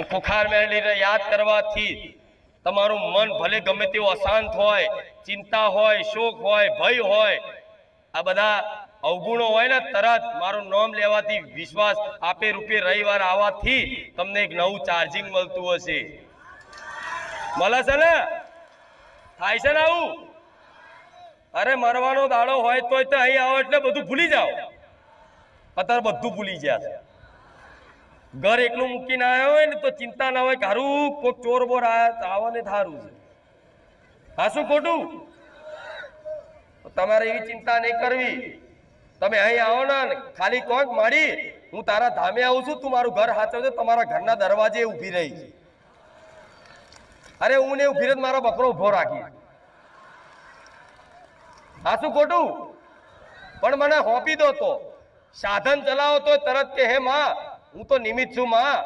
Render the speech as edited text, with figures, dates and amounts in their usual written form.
અને ખુખાર મેળવીને યાદ કરવાથી તમારું મન ભલે ગમે તેવું અશાંત હોય, ચિંતા હોય, શોક હોય, ભય હોય, આ બધા અવગુણો હોય ને તરત મારું નામ લેવાથી વિશ્વાસ આપે રૂપે રવિવાર આવવાથી તમને એક નવું ચાર્જિંગ મળતું હશે. મળે છે ને? થાય છે ને આવું? અરે મરવાનો દાડો હોય તો અહીં આવો એટલે બધું ભૂલી જાઓ. અત્યારે બધું ભૂલી ગયા છે. ઘર એકલું મૂકીને આવ્યો હોય ને તો ચિંતા ના હોય કે હારું કોઈક ચોર બોર આવો ને થારું છે. હા શું ખોટું? તમારે એવી ચિંતા નહીં કરવી. તમે અહીં આવો ને ખાલી કોક મારી હું તારા ધામે આવું છું, તું મારું ઘર હાચવજે, તમારા ઘરના દરવાજે ઊભી રહી. અરે હું ને ઊભી રહી મારો બકરો ઉભો રાખી. હા શું ખોટું? પણ મને હોપી દો તો સાધન ચલાવો તો તરત કે હે માં હું તો નિમિત્ત છું માં,